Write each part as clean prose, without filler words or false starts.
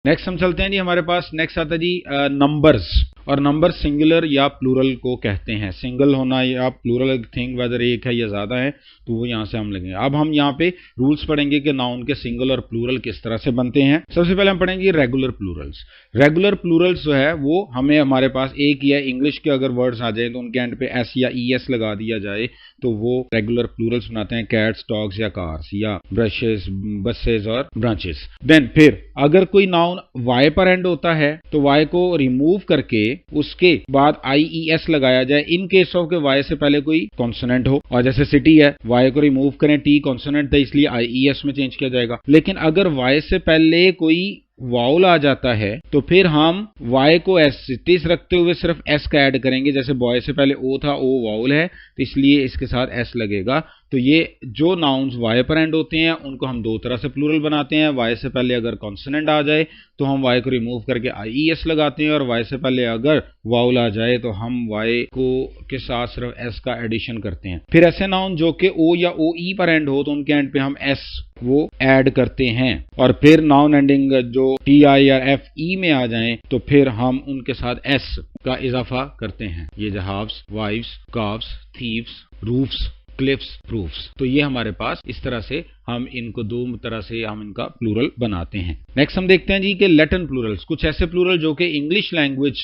Next हम चलते हैं जी, हमारे पास नेक्स्ट आता है जी नंबर्स। और नंबर सिंगुलर या प्लूरल को कहते हैं। सिंगल होना या प्लूरल थिंग वेदर एक है या ज्यादा है, तो वो यहाँ से हम लेंगे। अब हम यहाँ पे रूल्स पढ़ेंगे कि नाउन के सिंगल और प्लूरल किस तरह से बनते हैं। सबसे पहले हम पढ़ेंगे रेगुलर प्लूरल्स। रेगुलर प्लूरल्स जो है वो हमें हमारे पास एक या इंग्लिश के अगर वर्ड्स आ जाए तो उनके एंड पे एस या ई एस लगा दिया जाए तो वो रेगुलर प्लूरल्स बनाते हैं। कैट्स, डॉग्स या कार्स या ब्रशेस, बसेस और ब्रांचेस। देन फिर अगर कोई नाउन वाई पर एंड होता है तो वाई को रिमूव करके उसके बाद IES लगाया जाए इन केस ऑफ के वाई से पहले कोई कॉन्सोनेंट हो। और जैसे सिटी है, वाई को रिमूव करें, टी कॉन्सोनेंट था इसलिए IES में चेंज किया जाएगा। लेकिन अगर वाई से पहले कोई वाउल आ जाता है तो फिर हम वाई को एस सिटीज रखते हुए सिर्फ एस का ऐड करेंगे। जैसे बॉय से पहले ओ था, ओ वाउल है तो इसलिए इसके साथ एस लगेगा। तो ये जो नाउन्स वाई पर एंड होते हैं उनको हम दो तरह से प्लूरल बनाते हैं। वाई से पहले अगर कॉन्सोनेंट आ जाए तो हम वाई को रिमूव करके IES लगाते हैं, और वाई से पहले अगर वाउल आ जाए तो हम वाई को के साथ सिर्फ एस का एडिशन करते हैं। फिर ऐसे नाउन जो कि ओ या OE पर एंड हो तो उनके एंड पे हम एस वो ऐड करते हैं। और फिर नाउन एंडिंग जो TI या FE में आ जाएं तो फिर हम उनके साथ एस का इजाफा करते हैं। ये जहाब्स, wives, calves, thieves, roofs, cliffs, proofs. तो ये हमारे पास इस तरह से हम इनको दो तरह से हम इनका प्लूरल बनाते हैं। नेक्स्ट हम देखते हैं जी कि लैटिन प्लूरल्स। कुछ ऐसे प्लूरल जो कि इंग्लिश लैंग्वेज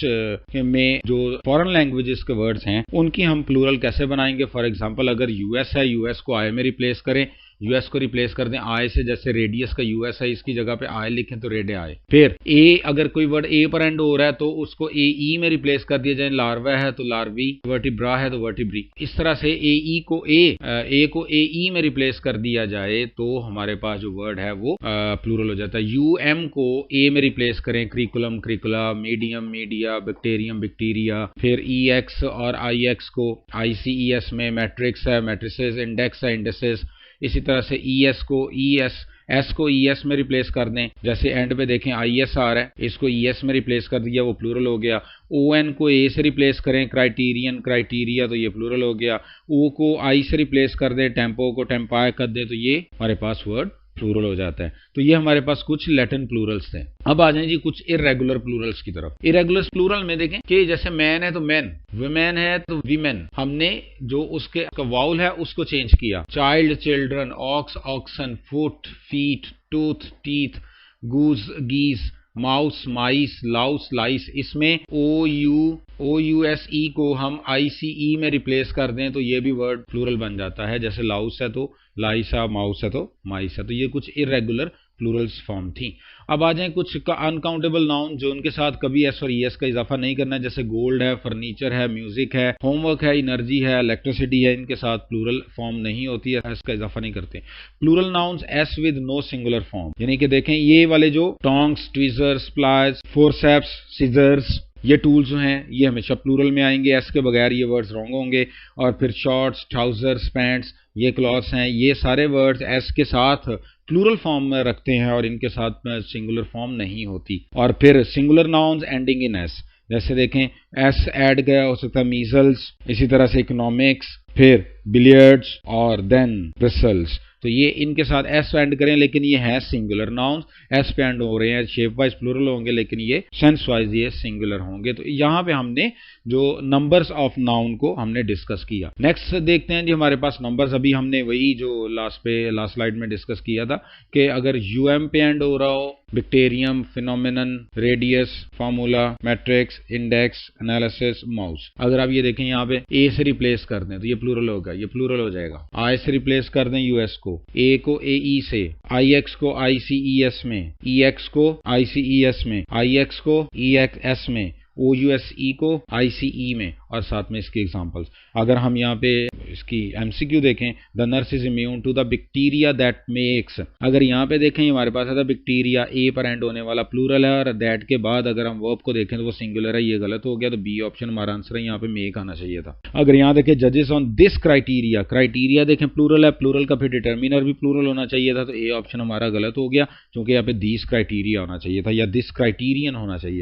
में जो फॉरेन लैंग्वेजेस के वर्ड्स हैं उनकी हम प्लूरल कैसे बनाएंगे। फॉर एग्जांपल अगर यूएस है, यूएस को आई में रिप्लेस करें, यूएस को रिप्लेस कर दें आई से। जैसे रेडियस का यूएस है, इसकी जगह पे आई लिखें तो रेडे आई। फिर ए, अगर कोई वर्ड ए पर एंड हो रहा है तो उसको AE में रिप्लेस कर दिया जाए। लार्वा है तो लार्वी, वर्टिब्रा है तो वर्टिब्री। इस तरह से AE को ए को AE में रिप्लेस कर दिया जाए तो हमारे पास जो वर्ड है वो प्लूरल हो जाता है। UM को A में रिप्लेस करें, क्रिकुलम, क्रिकुला, मीडियम, मीडिया, बैक्टीरियम, बैक्टीरिया। फिर EX और IX को ICES में, मैट्रिक्स है, मैट्रिसेस, इंडेक्स है, इंडेसेस। इसी तरह से ES को S को ES में रिप्लेस कर दें। जैसे एंड पे देखें IS आ रहा है, इसको ES में रिप्लेस कर दिया, वो प्लूरल हो गया। ON को A से रिप्लेस करें, क्राइटेरियन, क्राइटेरिया, तो ये प्लूरल हो गया। O को I से रिप्लेस कर दें, टेम्पो को टेम्पाय कर दें, तो ये हमारे पास वर्ड प्लूरल हो जाता है। तो ये हमारे पास कुछ लैटिन प्लूरल्स थे। अब आ जाएं जी कुछ इरेगुलर प्लूरल्स की तरफ। इरेगुलर प्लूरल में देखें कि जैसे मैन है तो मैन, विमेन है तो वीमेन। हमने जो उसके वाउल है उसको चेंज किया। Child, children, ox, oxen, foot, feet, tooth, teeth, goose, geese, mouse, mice, louse, lice. इसमें OUSE को हम ICE में रिप्लेस कर दें तो ये भी वर्ड प्लूरल बन जाता है। जैसे लाउस है तो लाइसा, माउस है तो माइस है। तो ये कुछ इरेगुलर प्लूरल्स फॉर्म थी। अब आ जाएं कुछ अनकाउंटेबल नाउन जो उनके साथ कभी एस और ES का इजाफा नहीं करना है। जैसे गोल्ड है, फर्नीचर है, म्यूजिक है, होमवर्क है, एनर्जी है, इलेक्ट्रिसिटी है। इनके साथ प्लूरल फॉर्म नहीं होती है, एस का इजाफा नहीं करते। Plural nouns S with no singular form, यानी कि देखें ये वाले जो tongs, tweezers, pliers, forceps, scissors, ये टूल्स जो हैं ये हमेशा प्लूरल में आएंगे। एस के बगैर ये वर्ड्स रॉन्ग होंगे। और फिर शॉर्ट्स, ट्राउजर्स, पैंट्स, ये क्लॉथ्स हैं, ये सारे वर्ड्स एस के साथ प्लूरल फॉर्म में रखते हैं और इनके साथ में सिंगुलर फॉर्म नहीं होती। और फिर singular nouns ending in S, जैसे देखें एस ऐड गया हो सकता है मीजल्स, इसी तरह से इकोनॉमिक्स, फिर बिलियर्ड्स और देन ब्रिसल्स। तो ये इनके साथ एस एंड करें लेकिन ये है सिंगुलर नाउन्स, एस पे एंड हो रहे हैं, शेप वाइज प्लूरल होंगे लेकिन ये सेंस वाइज ये सिंगुलर होंगे। तो यहाँ पे हमने जो नंबर्स ऑफ नाउन को हमने डिस्कस किया। नेक्स्ट देखते हैं जी हमारे पास नंबर्स। अभी हमने वही जो लास्ट स्लाइड में डिस्कस किया था कि अगर UM पे एंड हो रहा हो, bacterium, phenomenon, radius, formula, matrix, index, analysis, mouse. अगर आप ये देखें यहाँ पे A से रिप्लेस कर दें तो ये प्लूरल होगा, ये प्लूरल हो जाएगा। I से रिप्लेस कर दें US को, A को AE से, IX को ICES में, EX को ICES में, IX को EXS में, OUSE को ICE में, और साथ में इसके एग्जांपल्स। अगर हम यहाँ पे इसकी MCQ देखें, the nurse is immune to the bacteria that makes. अगर यहाँ पे देखें हमारे पास है बैक्टीरिया, A पर एंड होने वाला प्लूरल है, और दैट के बाद अगर हम वर्ब को देखें तो वो सिंगुलर है, ये गलत हो गया। तो B ऑप्शन हमारा आंसर है, यहाँ पे मेक आना चाहिए था। अगर यहाँ देखें जजेस ऑन दिस क्राइटेरिया, क्राइटेरिया देखें प्लूरल है, प्लूरल का फिर डिटर्मिनर भी प्लूरल होना चाहिए था। तो A ऑप्शन हमारा गलत हो गया क्योंकि यहाँ पे दिस क्राइटेरिया होना चाहिए था या दिस क्राइटेरियन होना चाहिए था।